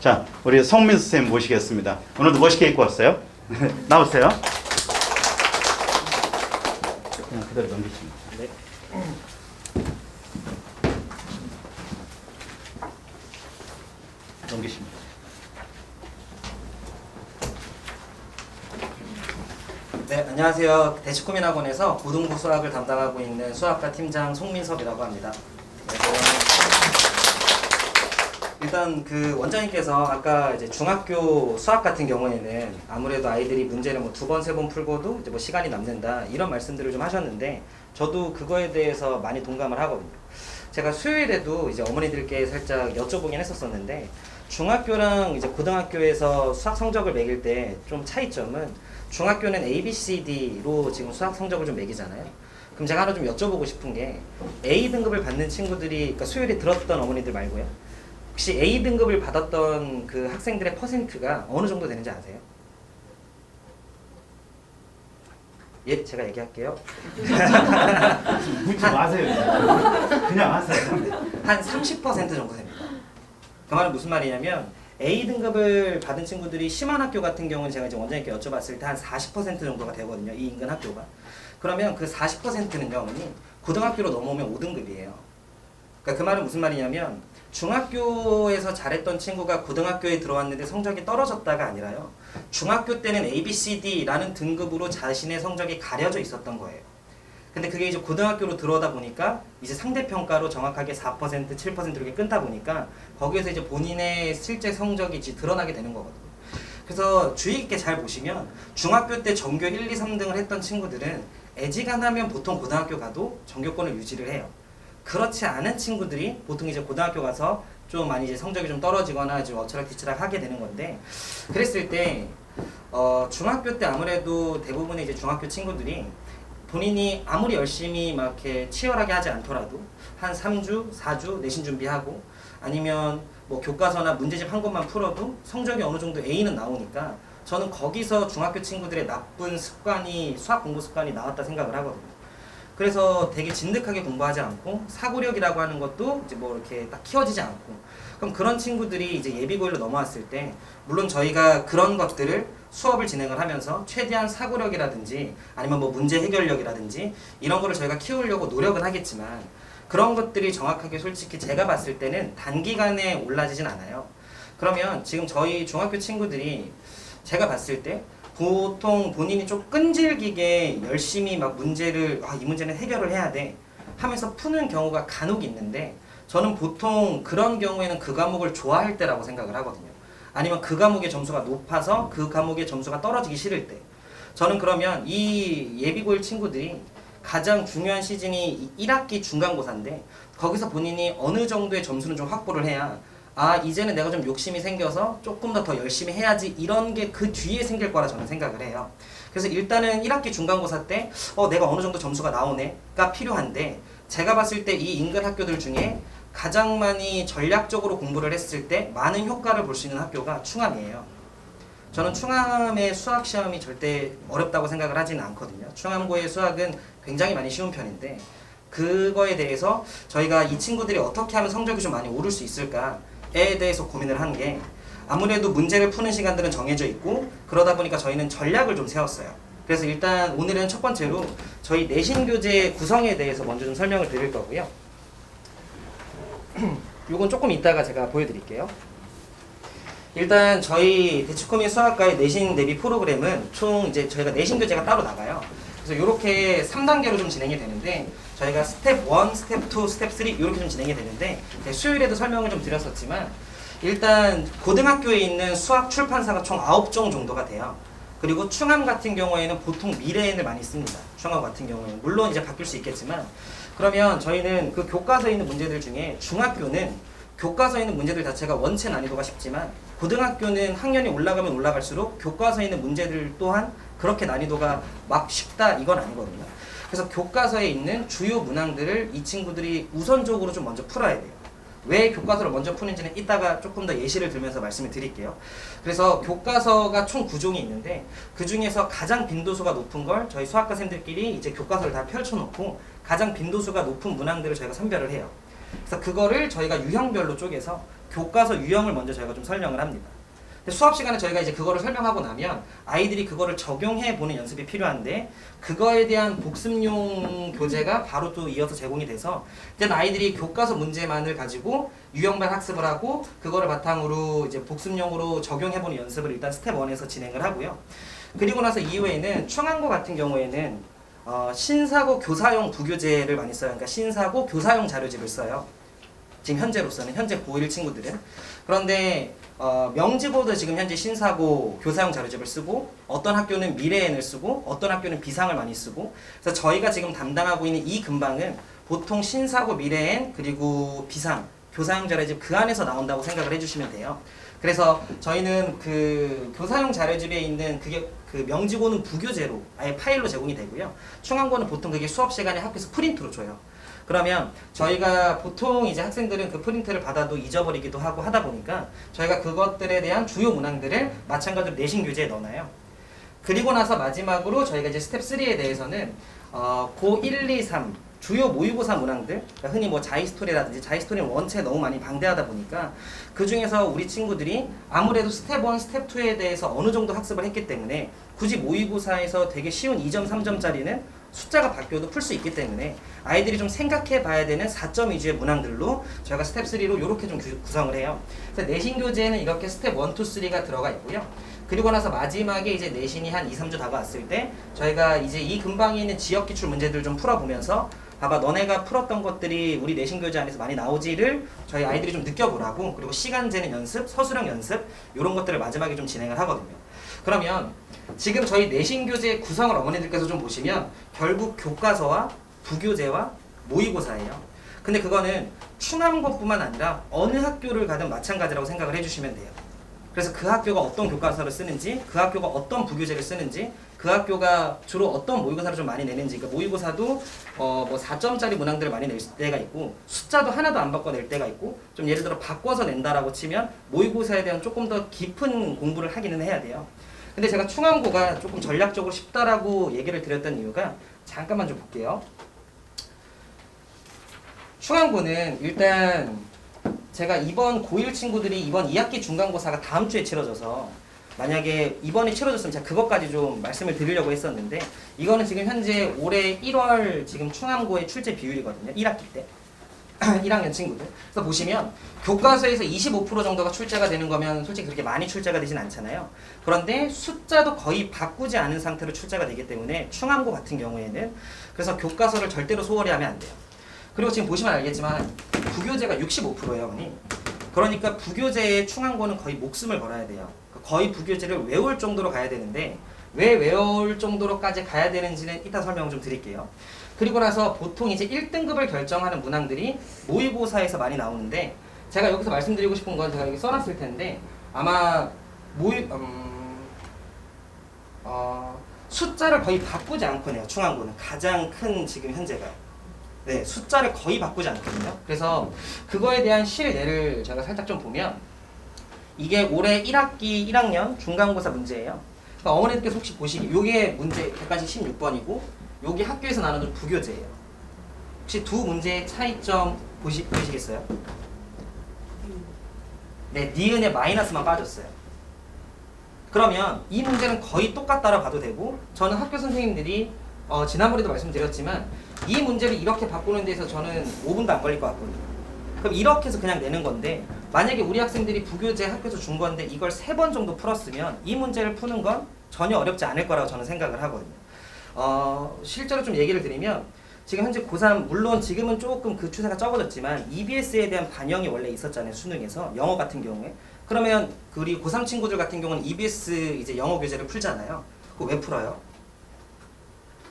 자, 우리 송민수 선생님 모시겠습니다. 오늘도 멋있게 입고 왔어요. 나오세요. 그냥 그대로 넘기시면 돼요. 넘기시면 돼요. 네, 안녕하세요. 대치코민학원에서 고등부 수학을 담당하고 있는 수학과 팀장 송민섭이라고 합니다. 일단 그 원장님께서 아까 이제 중학교 수학 같은 경우에는 아무래도 아이들이 문제를 뭐 2번, 3번 풀고도 이제 뭐 시간이 남는다 이런 말씀들을 좀 하셨는데 저도 그거에 대해서 많이 동감을 하거든요. 제가 수요일에도 이제 어머니들께 살짝 여쭤보긴 했었었는데 중학교랑 이제 고등학교에서 수학 성적을 매길 때 좀 차이점은 중학교는 A, B, C, D로 지금 수학 성적을 좀 매기잖아요. 그럼 제가 하나 좀 여쭤보고 싶은 게 A 등급을 받는 친구들이 그러니까 수요일에 들었던 어머니들 말고요. 혹시 A 등급을 받았던 그 학생들의 퍼센트가 어느 정도 되는지 아세요? 예, 제가 얘기할게요. 묻지 마세요. 그냥 하세요. 한 30% 정도 됩니다. 그 말은 무슨 말이냐면 A 등급을 받은 친구들이 심한 학교 같은 경우는 제가 이제 원장님께 여쭤봤을 때 한 40% 정도가 되거든요. 이 인근 학교가. 그러면 그 40%는요, 어머니 고등학교로 넘어오면 5등급이에요. 그러니까 그 말은 무슨 말이냐면 중학교에서 잘했던 친구가 고등학교에 들어왔는데 성적이 떨어졌다가 아니라요. 중학교 때는 A, B, C, D라는 등급으로 자신의 성적이 가려져 있었던 거예요. 근데 그게 이제 고등학교로 들어오다 보니까 이제 상대평가로 정확하게 4%, 7% 이렇게 끊다 보니까 거기에서 이제 본인의 실제 성적이 이제 드러나게 되는 거거든요. 그래서 주의 깊게 잘 보시면 중학교 때 전교 1, 2, 3등을 했던 친구들은 애지간하면 보통 고등학교 가도 전교권을 유지를 해요. 그렇지 않은 친구들이 보통 이제 고등학교 가서 좀 많이 이제 성적이 좀 떨어지거나 좀 엎치락뒤치락 하게 되는 건데 그랬을 때 중학교 때 아무래도 대부분의 이제 중학교 친구들이 본인이 아무리 열심히 막 이렇게 치열하게 하지 않더라도 한 3주, 4주 내신 준비하고 아니면 뭐 교과서나 문제집 한 권만 풀어도 성적이 어느 정도 A는 나오니까 저는 거기서 중학교 친구들의 나쁜 습관이 수학 공부 습관이 나왔다 생각을 하거든요. 그래서 되게 진득하게 공부하지 않고 사고력이라고 하는 것도 이제 뭐 이렇게 딱 키워지지 않고 그럼 그런 친구들이 이제 예비고일로 넘어왔을 때 물론 저희가 그런 것들을 수업을 진행을 하면서 최대한 사고력이라든지 아니면 뭐 문제 해결력이라든지 이런 거를 저희가 키우려고 노력은 하겠지만 그런 것들이 정확하게 솔직히 제가 봤을 때는 단기간에 올라지진 않아요. 그러면 지금 저희 중학교 친구들이 제가 봤을 때 보통 본인이 좀 끈질기게 열심히 막 문제를 이 문제는 해결을 해야 돼 하면서 푸는 경우가 간혹 있는데 저는 보통 그런 경우에는 그 과목을 좋아할 때라고 생각을 하거든요. 아니면 그 과목의 점수가 높아서 그 과목의 점수가 떨어지기 싫을 때 저는 그러면 이 예비고일 친구들이 가장 중요한 시즌이 1학기 중간고사인데 거기서 본인이 어느 정도의 점수는 좀 확보를 해야 이제는 내가 좀 욕심이 생겨서 조금 더 열심히 해야지 이런 게 그 뒤에 생길 거라 저는 생각을 해요. 그래서 일단은 1학기 중간고사 때 내가 어느 정도 점수가 나오네가 필요한데 제가 봤을 때 이 인근 학교들 중에 가장 많이 전략적으로 공부를 했을 때 많은 효과를 볼 수 있는 학교가 충암이에요. 저는 충암의 수학 시험이 절대 어렵다고 생각을 하지는 않거든요. 충암고의 수학은 굉장히 많이 쉬운 편인데 그거에 대해서 저희가 이 친구들이 어떻게 하면 성적이 좀 많이 오를 수 있을까에 대해서 고민을 한 게 아무래도 문제를 푸는 시간들은 정해져 있고 그러다 보니까 저희는 전략을 좀 세웠어요. 그래서 일단 오늘은 첫 번째로 저희 내신교재 구성에 대해서 먼저 좀 설명을 드릴 거고요. 요건 조금 이따가 제가 보여드릴게요. 일단 저희 대치코민 수학과의 내신 대비 프로그램은 총 이제 저희가 내신 교재가 따로 나가요. 그래서 이렇게 3단계로 좀 진행이 되는데 저희가 스텝 1, 스텝 2, 스텝 3 이렇게 좀 진행이 되는데 수요일에도 설명을 좀 드렸었지만 일단 고등학교에 있는 수학 출판사가 총 9종 정도가 돼요. 그리고 충암 같은 경우에는 보통 미래엔을 많이 씁니다. 충암 같은 경우에는 물론 이제 바뀔 수 있겠지만 그러면 저희는 그 교과서에 있는 문제들 중에 중학교는 교과서에 있는 문제들 자체가 원체 난이도가 쉽지만 고등학교는 학년이 올라가면 올라갈수록 교과서에 있는 문제들 또한 그렇게 난이도가 막 쉽다 이건 아니거든요. 그래서 교과서에 있는 주요 문항들을 이 친구들이 우선적으로 좀 먼저 풀어야 돼요. 왜 교과서를 먼저 푸는지는 이따가 조금 더 예시를 들면서 말씀을 드릴게요. 그래서 교과서가 총 9종이 있는데 그 중에서 가장 빈도수가 높은 걸 저희 수학과 쌤들끼리 이제 교과서를 다 펼쳐놓고 가장 빈도수가 높은 문항들을 저희가 선별을 해요. 그래서 그거를 저희가 유형별로 쪼개서 교과서 유형을 먼저 저희가 좀 설명을 합니다. 근데 수업 시간에 저희가 이제 그거를 설명하고 나면 아이들이 그거를 적용해 보는 연습이 필요한데 그거에 대한 복습용 교재가 바로 또 이어서 제공이 돼서 일단 아이들이 교과서 문제만을 가지고 유형별 학습을 하고 그거를 바탕으로 이제 복습용으로 적용해 보는 연습을 일단 스텝 1에서 진행을 하고요. 그리고 나서 이후에는 충암고 같은 경우에는 신사고 교사용 부교재를 많이 써요. 그러니까 신사고 교사용 자료집을 써요. 지금 현재로서는 현재 고1 친구들은. 그런데 명지고도 지금 현재 신사고 교사용 자료집을 쓰고 어떤 학교는 미래엔을 쓰고 어떤 학교는 비상을 많이 쓰고 그래서 저희가 지금 담당하고 있는 이 근방은 보통 신사고 미래엔 그리고 비상 교사용 자료집 그 안에서 나온다고 생각을 해주시면 돼요. 그래서 저희는 그 교사용 자료집에 있는 그게 그 명지고는 부교재로 아예 파일로 제공이 되고요. 충암고는 보통 그게 수업 시간에 학교에서 프린트로 줘요. 그러면 저희가 보통 이제 학생들은 그 프린트를 받아도 잊어버리기도 하고 하다 보니까 저희가 그것들에 대한 주요 문항들을 마찬가지로 내신 교재에 넣어놔요. 그리고 나서 마지막으로 저희가 이제 스텝 3에 대해서는 고 1, 2, 3 주요 모의고사 문항들, 그러니까 흔히 뭐 자이스토리라든지 자이스토리는 원체 너무 많이 방대하다 보니까 그 중에서 우리 친구들이 아무래도 스텝 1, 스텝 2에 대해서 어느 정도 학습을 했기 때문에 굳이 모의고사에서 되게 쉬운 2점, 3점짜리는 숫자가 바뀌어도 풀 수 있기 때문에 아이들이 좀 생각해 봐야 되는 4점 위주의 문항들로 저희가 스텝 3로 이렇게 좀 구성을 해요. 그래서 내신 교재에는 이렇게 스텝 1, 2, 3가 들어가 있고요. 그리고 나서 마지막에 이제 내신이 한 2, 3주 다가왔을 때 저희가 이제 이 근방에 있는 지역 기출 문제들 좀 풀어보면서 봐봐 너네가 풀었던 것들이 우리 내신 교재 안에서 많이 나오지를 저희 아이들이 좀 느껴보라고 그리고 시간 재는 연습, 서술형 연습 이런 것들을 마지막에 좀 진행을 하거든요. 그러면 지금 저희 내신 교재 구성을 어머니들께서 좀 보시면 결국 교과서와 부교재와 모의고사예요. 근데 그거는 충암고뿐만 아니라 어느 학교를 가든 마찬가지라고 생각을 해주시면 돼요. 그래서 그 학교가 어떤 교과서를 쓰는지, 그 학교가 어떤 부교재를 쓰는지, 그 학교가 주로 어떤 모의고사를 좀 많이 내는지, 그러니까 모의고사도 뭐 4점짜리 문항들을 많이 낼 때가 있고 숫자도 하나도 안 바꿔 낼 때가 있고 좀 예를 들어 바꿔서 낸다라고 치면 모의고사에 대한 조금 더 깊은 공부를 하기는 해야 돼요. 근데 제가 충암고가 조금 전략적으로 쉽다라고 얘기를 드렸던 이유가 잠깐만 좀 볼게요. 충암고는 일단 제가 이번 고1 친구들이 이번 2학기 중간고사가 다음 주에 치러져서 만약에 이번에 치러졌으면 제가 그것까지 좀 말씀을 드리려고 했었는데 이거는 지금 현재 올해 1월 지금 충암고의 출제 비율이거든요. 1학기 때. 1학년 친구들. 그래서 보시면 교과서에서 25% 정도가 출제가 되는 거면 솔직히 그렇게 많이 출제가 되진 않잖아요. 그런데 숫자도 거의 바꾸지 않은 상태로 출제가 되기 때문에 충암고 같은 경우에는 그래서 교과서를 절대로 소홀히 하면 안 돼요. 그리고 지금 보시면 알겠지만 부교재가 65%예요, 어머니. 그러니까 부교재의 충암고는 거의 목숨을 걸어야 돼요. 거의 부교재를 외울 정도로 가야 되는데 왜 외울 정도로까지 가야 되는지는 이따 설명을 좀 드릴게요. 그리고 나서 보통 이제 1등급을 결정하는 문항들이 모의고사에서 많이 나오는데 제가 여기서 말씀드리고 싶은 건 제가 여기 써놨을 텐데 아마 숫자를 거의 바꾸지 않고 내요. 충암고는 가장 큰 지금 현재가 네 숫자를 거의 바꾸지 않거든요. 그래서 그거에 대한 실내를 제가 살짝 좀 보면 이게 올해 1학기 1학년 중간고사 문제예요. 그러니까 어머니들께서 혹시 보시기 요게 문제 객관식 16번이고 여기 학교에서 나누는 부교재예요. 혹시 두 문제의 차이점 보시겠어요? 네, 니은에 마이너스만 빠졌어요. 그러면 이 문제는 거의 똑같다라 봐도 되고 저는 학교 선생님들이 지난번에도 말씀드렸지만 이 문제를 이렇게 바꾸는 데서 저는 5분도 안 걸릴 것 같거든요. 그럼 이렇게 해서 그냥 내는 건데 만약에 우리 학생들이 부교재 학교에서 준 건데 이걸 3번 정도 풀었으면 이 문제를 푸는 건 전혀 어렵지 않을 거라고 저는 생각을 하거든요. 실제로 좀 얘기를 드리면 지금 현재 고3 물론 지금은 조금 그 추세가 적어졌지만 EBS에 대한 반영이 원래 있었잖아요. 수능에서 영어 같은 경우에 그러면 우리 고3 친구들 같은 경우는 EBS 이제 영어 교재를 풀잖아요. 그거 왜 풀어요?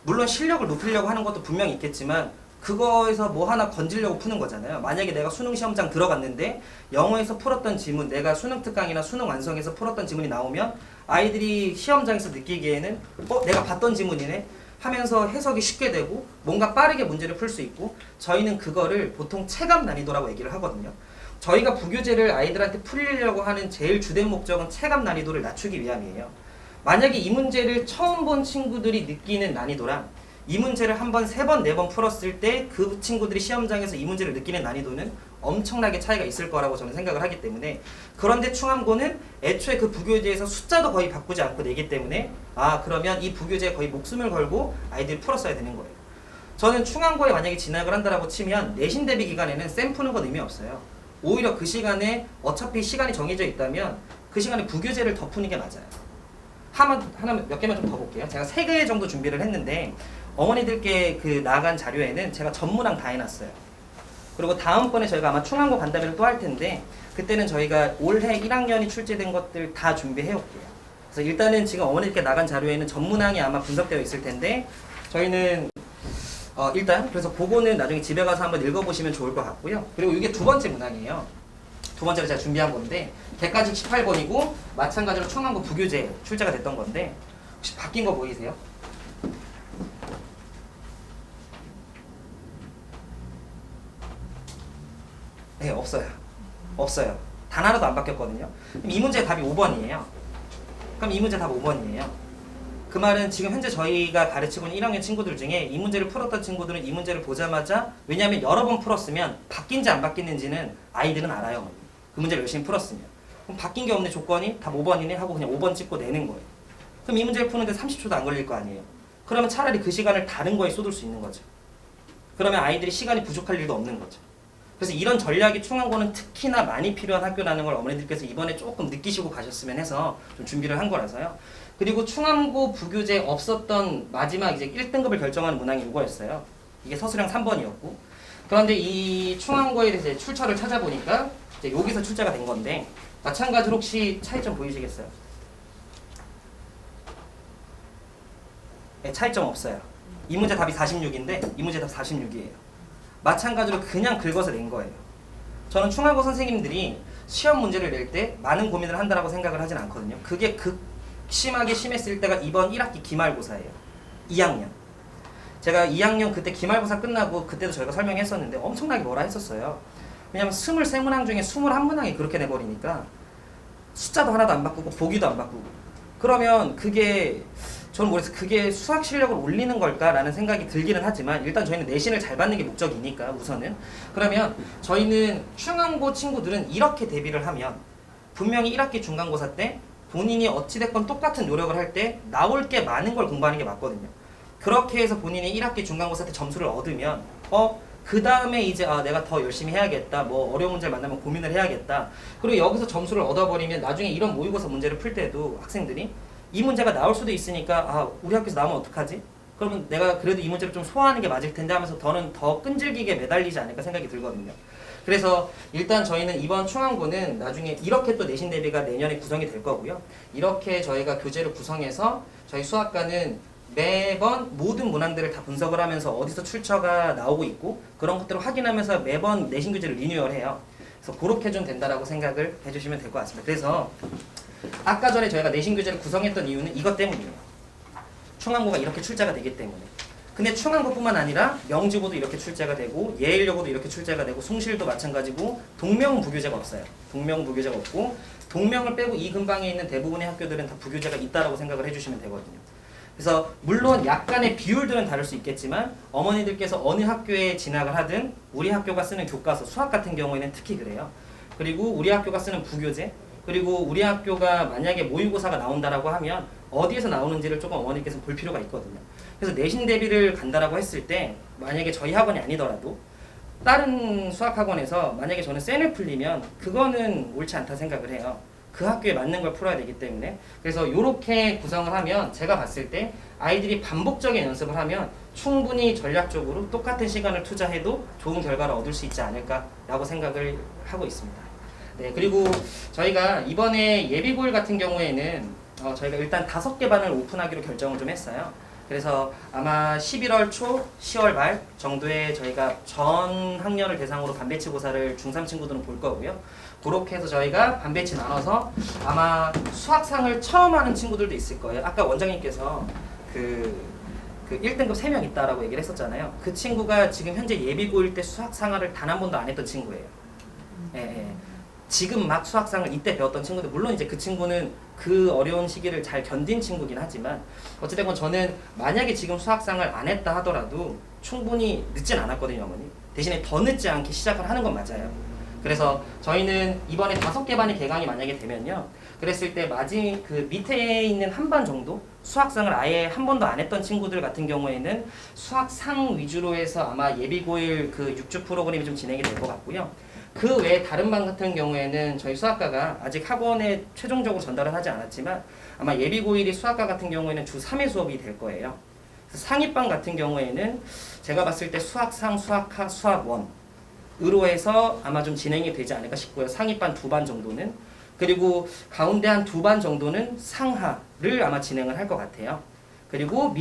물론 실력을 높이려고 하는 것도 분명히 있겠지만 그거에서 뭐 하나 건지려고 푸는 거잖아요. 만약에 내가 수능 시험장 들어갔는데 영어에서 풀었던 지문 내가 수능 특강이나 수능 완성에서 풀었던 지문이 나오면 아이들이 시험장에서 느끼기에는 내가 봤던 지문이네 하면서 해석이 쉽게 되고 뭔가 빠르게 문제를 풀 수 있고 저희는 그거를 보통 체감 난이도라고 얘기를 하거든요. 저희가 부교재를 아이들한테 풀리려고 하는 제일 주된 목적은 체감 난이도를 낮추기 위함이에요. 만약에 이 문제를 처음 본 친구들이 느끼는 난이도랑 이 문제를 한 번, 3번, 4번 풀었을 때 그 친구들이 시험장에서 이 문제를 느끼는 난이도는 엄청나게 차이가 있을 거라고 저는 생각을 하기 때문에 그런데 충암고는 애초에 그 부교재에서 숫자도 거의 바꾸지 않고 내기 때문에 그러면 이 부교재에 거의 목숨을 걸고 아이들이 풀었어야 되는 거예요. 저는 충암고에 만약에 진학을 한다라고 치면 내신 대비 기간에는 쌤 푸는 건 의미 없어요. 오히려 그 시간에 어차피 시간이 정해져 있다면 그 시간에 부교재를 더 푸는 게 맞아요. 하나 몇 개만 좀 더 볼게요. 제가 3개 정도 준비를 했는데 어머니들께 그 나간 자료에는 제가 전문항 다 해놨어요. 그리고 다음번에 저희가 아마 충암고 간담회를 또 할 텐데 그때는 저희가 올해 1학년이 출제된 것들 다 준비해 올게요. 그래서 일단은 지금 어머니들께 나간 자료에는 전문항이 아마 분석되어 있을 텐데 저희는 일단 그래서 그거는 나중에 집에 가서 한번 읽어보시면 좋을 것 같고요. 그리고 이게 두 번째 문항이에요. 두 번째로 제가 준비한 건데 객관식 18번이고 마찬가지로 충암고 부교재 출제가 됐던 건데 혹시 바뀐 거 보이세요? 네, 없어요. 단 하나도 안 바뀌었거든요. 그럼 이 문제 답이 5번이에요. 그럼 이 문제 답 5번이에요. 그 말은 지금 현재 저희가 가르치고 있는 1학년 친구들 중에 이 문제를 풀었던 친구들은 이 문제를 보자마자 왜냐하면 여러 번 풀었으면 바뀐지 안 바뀌는지는 아이들은 알아요. 그 문제를 열심히 풀었으면. 그럼 바뀐 게 없는 조건이 답 5번이네 하고 그냥 5번 찍고 내는 거예요. 그럼 이 문제를 푸는데 30초도 안 걸릴 거 아니에요. 그러면 차라리 그 시간을 다른 거에 쏟을 수 있는 거죠. 그러면 아이들이 시간이 부족할 일도 없는 거죠. 그래서 이런 전략이 충암고는 특히나 많이 필요한 학교라는 걸 어머니들께서 이번에 조금 느끼시고 가셨으면 해서 좀 준비를 한 거라서요. 그리고 충암고 부교재 없었던 마지막 이제 1등급을 결정하는 문항이 이거였어요. 이게 서술형 3번이었고. 그런데 이 충암고에 대해서 출처를 찾아보니까 이제 여기서 출제가 된 건데 마찬가지로 혹시 차이점 보이시겠어요? 네, 차이점 없어요. 이 문제 답이 46인데 이 문제 답 46이에요. 마찬가지로 그냥 긁어서 낸 거예요. 저는 충암고 선생님들이 시험 문제를 낼 때 많은 고민을 한다라고 생각을 하진 않거든요. 그게 극심하게 심했을 때가 이번 1학기 기말고사예요. 2학년. 제가 2학년 그때 기말고사 끝나고 그때도 저희가 설명했었는데 엄청나게 뭐라 했었어요. 왜냐면 23문항 중에 21문항이 그렇게 내버리니까 숫자도 하나도 안 바꾸고 보기도 안 바꾸고 그러면 그게 저는 모르겠어요. 그게 수학 실력을 올리는 걸까라는 생각이 들기는 하지만 일단 저희는 내신을 잘 받는 게 목적이니까 우선은 그러면 저희는 충암고 친구들은 이렇게 대비를 하면 분명히 1학기 중간고사 때 본인이 어찌됐건 똑같은 노력을 할 때 나올 게 많은 걸 공부하는 게 맞거든요. 그렇게 해서 본인이 1학기 중간고사 때 점수를 얻으면 그 다음에 이제 내가 더 열심히 해야겠다. 뭐 어려운 문제를 만나면 고민을 해야겠다. 그리고 여기서 점수를 얻어버리면 나중에 이런 모의고사 문제를 풀 때도 학생들이 이 문제가 나올 수도 있으니까 우리 학교에서 나오면 어떡하지? 그러면 내가 그래도 이 문제를 좀 소화하는 게 맞을 텐데 하면서 더 끈질기게 매달리지 않을까 생각이 들거든요. 그래서 일단 저희는 이번 충암고는 나중에 이렇게 또 내신 대비가 내년에 구성이 될 거고요. 이렇게 저희가 교재를 구성해서 저희 수학과는 매번 모든 문항들을 다 분석을 하면서 어디서 출처가 나오고 있고 그런 것들을 확인하면서 매번 내신 교재를 리뉴얼해요. 그래서 그렇게 좀 된다라고 생각을 해주시면 될 것 같습니다. 그래서 아까 전에 저희가 내신 교재를 구성했던 이유는 이것 때문이에요. 충암고가 이렇게 출제가 되기 때문에. 근데 충암고뿐만 아니라 명지고도 이렇게 출제가 되고 예일여고도 이렇게 출제가 되고 숭실도 마찬가지고 동명은 부교재가 없어요. 동명은 부교재가 없고 동명을 빼고 이 근방에 있는 대부분의 학교들은 다 부교재가 있다라고 생각을 해주시면 되거든요. 그래서 물론 약간의 비율들은 다를 수 있겠지만 어머니들께서 어느 학교에 진학을 하든 우리 학교가 쓰는 교과서 수학 같은 경우에는 특히 그래요. 그리고 우리 학교가 쓰는 부교재 그리고 우리 학교가 만약에 모의고사가 나온다라고 하면 어디에서 나오는지를 조금 어머니께서 볼 필요가 있거든요. 그래서 내신 대비를 간다라고 했을 때 만약에 저희 학원이 아니더라도 다른 수학학원에서 만약에 저는 센을 풀리면 그거는 옳지 않다 생각을 해요. 그 학교에 맞는 걸 풀어야 되기 때문에 그래서 이렇게 구성을 하면 제가 봤을 때 아이들이 반복적인 연습을 하면 충분히 전략적으로 똑같은 시간을 투자해도 좋은 결과를 얻을 수 있지 않을까라고 생각을 하고 있습니다. 네, 그리고 저희가 이번에 예비고일 같은 경우에는 저희가 일단 5개 반을 오픈하기로 결정을 좀 했어요. 그래서 아마 11월 초, 10월 말 정도에 저희가 전 학년을 대상으로 반배치 고사를 중3 친구들은 볼 거고요. 그렇게 해서 저희가 반배치 나눠서 아마 수학상을 처음 하는 친구들도 있을 거예요. 아까 원장님께서 그 1등급 3명 있다라고 얘기를 했었잖아요. 그 친구가 지금 현재 예비고일 때 수학상을 단 한 번도 안 했던 친구예요. 예. 지금 막 수학상을 이때 배웠던 친구들 물론 이제 그 친구는 그 어려운 시기를 잘 견딘 친구긴 하지만 어찌됐건 저는 만약에 지금 수학상을 안 했다 하더라도 충분히 늦진 않았거든요. 어머니 대신에 더 늦지 않게 시작을 하는 건 맞아요. 그래서 저희는 이번에 5개 반의 개강이 만약에 되면요. 그랬을 때 그 밑에 있는 한 반 정도 수학상을 아예 한 번도 안 했던 친구들 같은 경우에는 수학상 위주로 해서 아마 예비고일 그 6주 프로그램이 좀 진행이 될 것 같고요. 그 외에 다른 반 같은 경우에는 저희 수학과가 아직 학원에 최종적으로 전달을 하지 않았지만 아마 예비고일이 수학과 같은 경우에는 주 3회 수업이 될 거예요. 상위반 같은 경우에는 제가 봤을 때 수학상, 수학하, 수학원으로 해서 아마 좀 진행이 되지 않을까 싶고요. 상위반 2반 정도는. 그리고 가운데 한 2반 정도는 상하를 아마 진행을 할 것 같아요. 그리고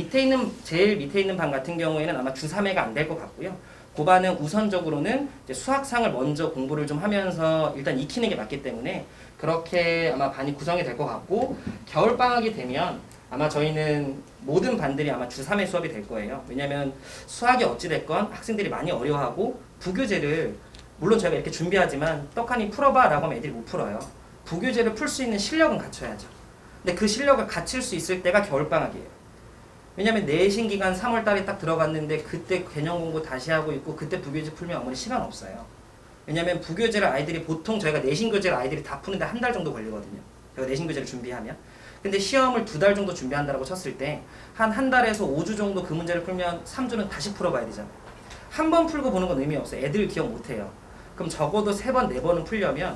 제일 밑에 있는 반 같은 경우에는 아마 주 3회가 안 될 것 같고요. 그 반은 우선적으로는 이제 수학상을 먼저 공부를 좀 하면서 일단 익히는 게 맞기 때문에 그렇게 아마 반이 구성이 될 것 같고, 겨울방학이 되면 아마 저희는 모든 반들이 아마 주 3회 수업이 될 거예요. 왜냐면 수학이 어찌됐건 학생들이 많이 어려워하고 부교재를 물론 저희가 이렇게 준비하지만 떡하니 풀어봐 라고 하면 애들이 못 풀어요. 부교재를 풀 수 있는 실력은 갖춰야죠. 근데 그 실력을 갖출 수 있을 때가 겨울방학이에요. 왜냐면 내신 기간 3월 달에 딱 들어갔는데 그때 개념 공부 다시 하고 있고 그때 부교재 풀면 아무리 시간 없어요. 왜냐면 부교재를 아이들이 보통 저희가 내신 교재를 아이들이 다 푸는데 한 달 정도 걸리거든요. 저희가 내신 교재를 준비하면. 근데 시험을 2달 정도 준비한다고 쳤을 때 한 달에서 5주 정도 그 문제를 풀면 3주는 다시 풀어봐야 되잖아요. 한 번 풀고 보는 건 의미 없어요. 애들 기억 못해요. 그럼 적어도 3번, 4번은 풀려면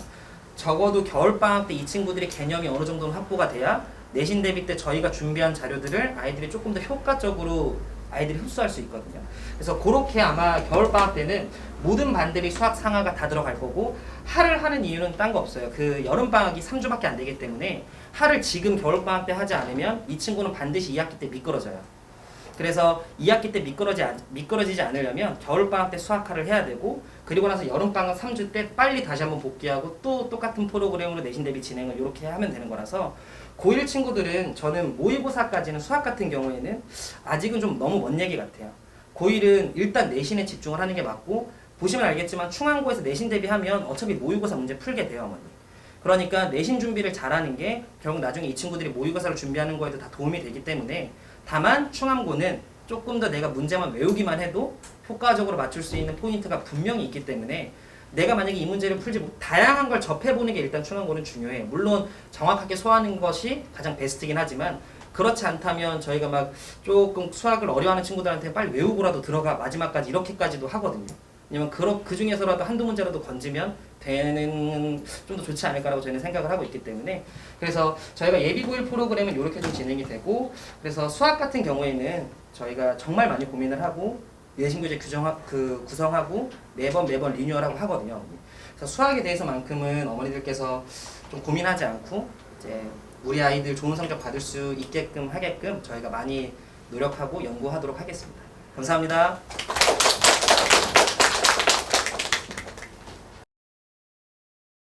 적어도 겨울방학 때 이 친구들이 개념이 어느 정도는 확보가 돼야 내신 대비 때 저희가 준비한 자료들을 아이들이 조금 더 효과적으로 아이들이 흡수할 수 있거든요. 그래서 그렇게 아마 겨울방학 때는 모든 반들이 수학 상하가 다 들어갈 거고, 하를 하는 이유는 딴 거 없어요. 그 여름방학이 3주밖에 안 되기 때문에 하를 지금 겨울방학 때 하지 않으면 이 친구는 반드시 2학기 때 미끄러져요. 그래서 2학기 때 미끄러지지 않으려면 겨울방학 때 수학하를 해야 되고, 그리고 나서 여름방학 3주 때 빨리 다시 한번 복귀하고 또 똑같은 프로그램으로 내신 대비 진행을 이렇게 하면 되는 거라서, 고1 친구들은 저는 모의고사까지는 수학 같은 경우에는 아직은 좀 너무 먼 얘기 같아요. 고1은 일단 내신에 집중을 하는 게 맞고, 보시면 알겠지만 충암고에서 내신 대비하면 어차피 모의고사 문제 풀게 돼요, 어머니. 그러니까 내신 준비를 잘하는 게 결국 나중에 이 친구들이 모의고사를 준비하는 거에도 다 도움이 되기 때문에, 다만 충암고는 조금 더 내가 문제만 외우기만 해도 효과적으로 맞출 수 있는 포인트가 분명히 있기 때문에 내가 만약에 이 문제를 풀지 못, 다양한 걸 접해보는 게 일단 충암고는 중요해요. 물론 정확하게 소화하는 것이 가장 베스트긴 하지만, 그렇지 않다면 저희가 막 조금 수학을 어려워하는 친구들한테 빨리 외우고라도 들어가 마지막까지 이렇게까지도 하거든요. 왜냐면 그 중에서라도 한두 문제라도 건지면 되는 좀 더 좋지 않을까라고 저희는 생각을 하고 있기 때문에, 그래서 저희가 예비고일 프로그램은 이렇게 좀 진행이 되고, 그래서 수학 같은 경우에는 저희가 정말 많이 고민을 하고 내신교재 구성하고 매번 리뉴얼하고 하거든요. 그래서 수학에 대해서만큼은 어머니들께서 좀 고민하지 않고 이제 우리 아이들 좋은 성적 받을 수 있게끔 하게끔 저희가 많이 노력하고 연구하도록 하겠습니다. 감사합니다.